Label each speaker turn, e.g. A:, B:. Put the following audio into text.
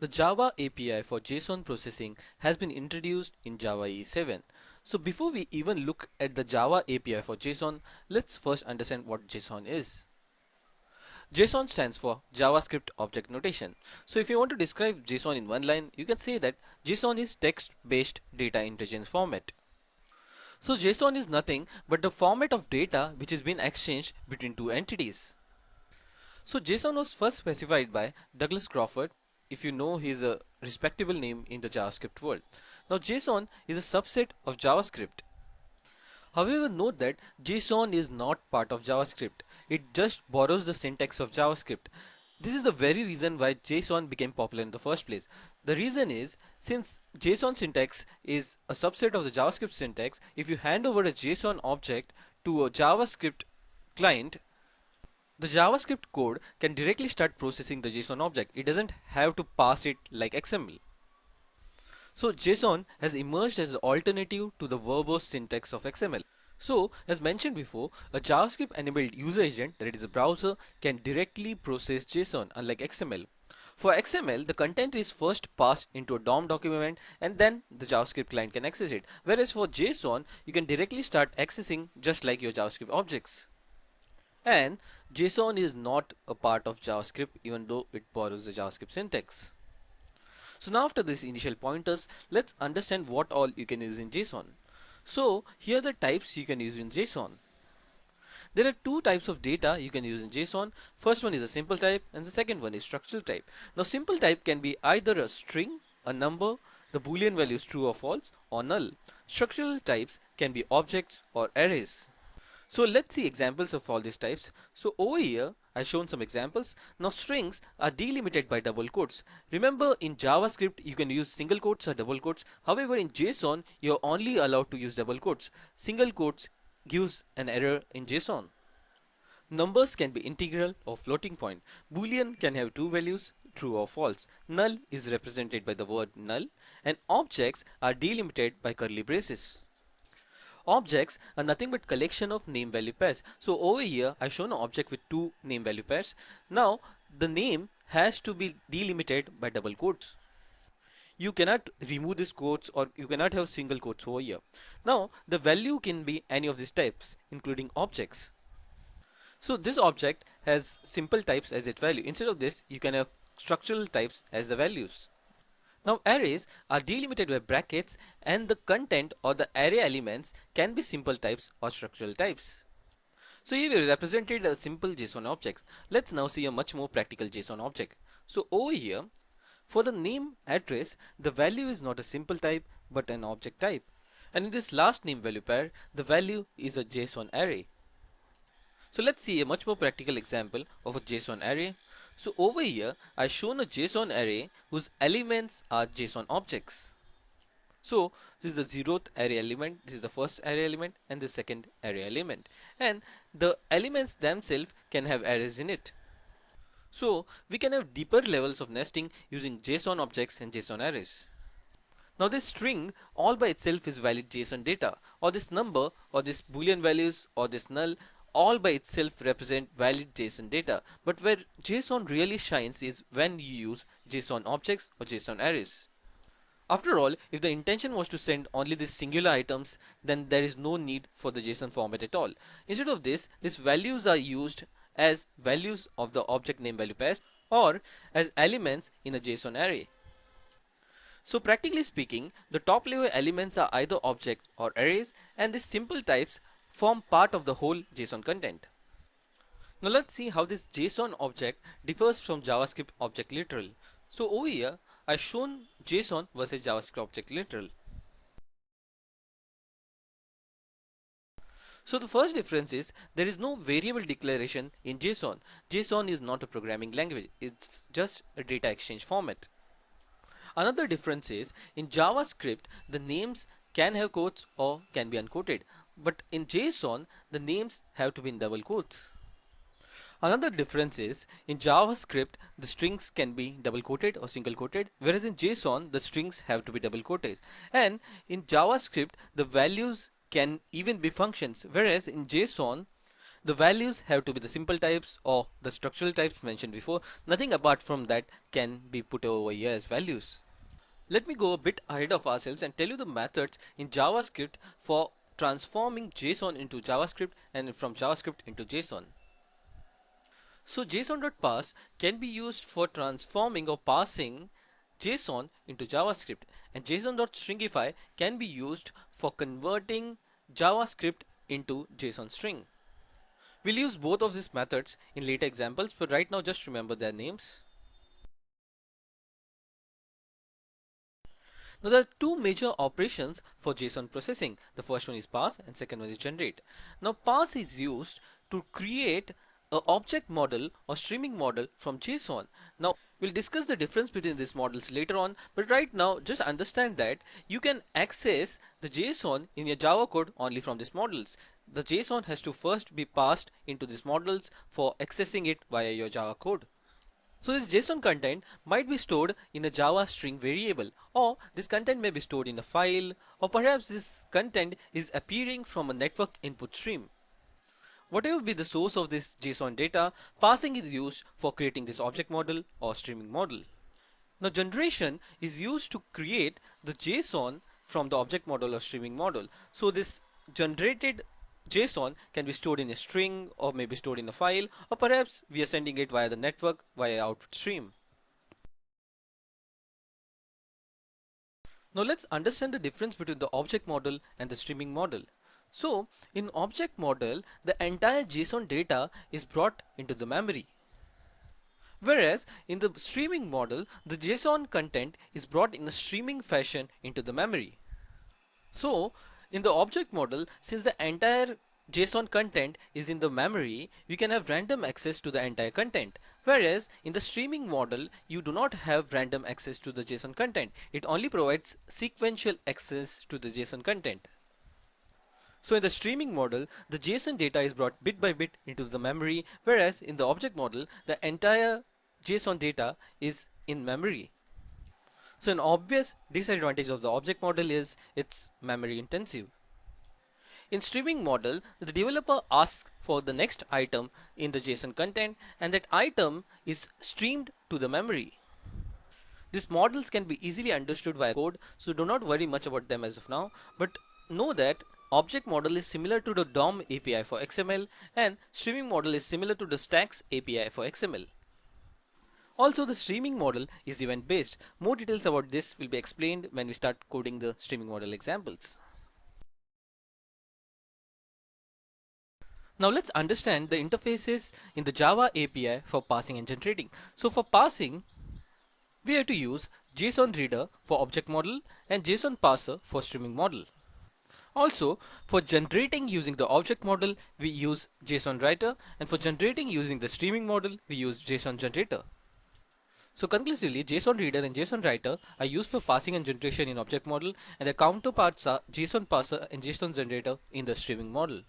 A: The Java API for JSON processing has been introduced in Java E7. So before we even look at the Java API for JSON, let's first understand what JSON is. JSON stands for JavaScript Object Notation. So if you want to describe JSON in one line, you can say that JSON is text-based data intelligence format. So JSON is nothing but the format of data which is being exchanged between two entities. So JSON was first specified by Douglas Crawford, if you know his a respectable name in the JavaScript world. Now JSON is a subset of JavaScript. However, note that JSON is not part of JavaScript. It just borrows the syntax of JavaScript. This is the very reason why JSON became popular in the first place. The reason is, since JSON syntax is a subset of the JavaScript syntax, if you hand over a JSON object to a JavaScript client, the JavaScript code can directly start processing the JSON object. It doesn't have to pass it like XML. So JSON has emerged as an alternative to the verbose syntax of XML. So as mentioned before, a JavaScript enabled user agent, that is a browser, can directly process JSON unlike XML. For XML, the content is first passed into a DOM document and then the JavaScript client can access it. Whereas for JSON, you can directly start accessing just like your JavaScript objects. And JSON is not a part of JavaScript even though it borrows the JavaScript syntax. So now after these initial pointers, let's understand what all you can use in JSON. So here are the types you can use in JSON. There are two types of data you can use in JSON. First one is a simple type and the second one is structural type. Now simple type can be either a string, a number, the boolean values true or false, or null. Structural types can be objects or arrays. So let's see examples of all these types. So over here I've shown some examples. Now strings are delimited by double quotes. Remember in JavaScript you can use single quotes or double quotes. However in JSON you're only allowed to use double quotes. Single quotes gives an error in JSON. Numbers can be integral or floating point. Boolean can have two values, true or false. Null is represented by the word null and objects are delimited by curly braces. Objects are nothing but collection of name value pairs. So over here I've shown an object with two name value pairs. Now the name has to be delimited by double quotes. You cannot remove these quotes or you cannot have single quotes over here. Now the value can be any of these types including objects. So this object has simple types as its value. Instead of this you can have structural types as the values. Now arrays are delimited by brackets and the content or the array elements can be simple types or structural types. So here we represented a simple JSON object. Let's now see a much more practical JSON object. So over here for the name address, the value is not a simple type but an object type. And in this last name value pair, the value is a JSON array. So let's see a much more practical example of a JSON array. So over here I've shown a JSON array whose elements are JSON objects. So this is the 0th array element, this is the first array element and the second array element, and the elements themselves can have arrays in it. So we can have deeper levels of nesting using JSON objects and JSON arrays. Now this string all by itself is valid JSON data, or this number or this boolean values or this null all by itself represent valid JSON data. But where JSON really shines is when you use JSON objects or JSON arrays. After all, if the intention was to send only these singular items, then there is no need for the JSON format at all. Instead of this, these values are used as values of the object name value pairs or as elements in a JSON array. So practically speaking, the top level elements are either object or arrays, and these simple types form part of the whole JSON content. Now let's see how this JSON object differs from JavaScript object literal. So over here I've shown JSON versus JavaScript object literal. So the first difference is there is no variable declaration in JSON. JSON is not a programming language, it's just a data exchange format. Another difference is in JavaScript the names can have quotes or can be unquoted, but in JSON the names have to be in double quotes. Another difference is in JavaScript the strings can be double quoted or single quoted, whereas in JSON the strings have to be double quoted. And in JavaScript the values can even be functions, whereas in JSON The values have to be the simple types or the structural types mentioned before. Nothing apart from that can be put over here as values. Let me go a bit ahead of ourselves and tell you the methods in JavaScript for transforming JSON into JavaScript and from JavaScript into JSON. So JSON.parse can be used for transforming or parsing JSON into JavaScript, and JSON.stringify can be used for converting JavaScript into JSON string. We'll use both of these methods in later examples, but right now just remember their names. Now there are two major operations for JSON processing. The first one is parse and second one is generate. Now parse is used to create an object model or streaming model from JSON. Now we'll discuss the difference between these models later on, but right now just understand that you can access the JSON in your Java code only from these models. The JSON has to first be passed into these models for accessing it via your Java code. So this JSON content might be stored in a Java string variable, or this content may be stored in a file, or perhaps this content is appearing from a network input stream. Whatever be the source of this JSON data, parsing is used for creating this object model or streaming model. Now generation is used to create the JSON from the object model or streaming model. So this generated JSON can be stored in a string or maybe stored in a file, or perhaps we are sending it via the network via output stream. Now let's understand the difference between the object model and the streaming model. So in object model, the entire JSON data is brought into the memory. Whereas in the streaming model, the JSON content is brought in a streaming fashion into the memory. So in the object model, since the entire JSON content is in the memory, we can have random access to the entire content. Whereas in the streaming model, you do not have random access to the JSON content. It only provides sequential access to the JSON content. So in the streaming model, the JSON data is brought bit by bit into the memory, whereas in the object model, the entire JSON data is in memory. So an obvious disadvantage of the object model is it's memory intensive. In streaming model, the developer asks for the next item in the JSON content, and that item is streamed to the memory. These models can be easily understood via code, so do not worry much about them as of now, but know that object model is similar to the DOM API for XML, and streaming model is similar to the Stacks API for XML. Also, the streaming model is event based. More details about this will be explained when we start coding the streaming model examples. Now let's understand the interfaces in the Java API for parsing and generating. So for parsing, we have to use JSON reader for object model and JSON parser for streaming model. Also, for generating using the object model, we use JSON writer, and for generating using the streaming model, we use JSON generator. So conclusively, JSON reader and JSON writer are used for parsing and generation in object model, and their counterparts are JSON parser and JSON generator in the streaming model.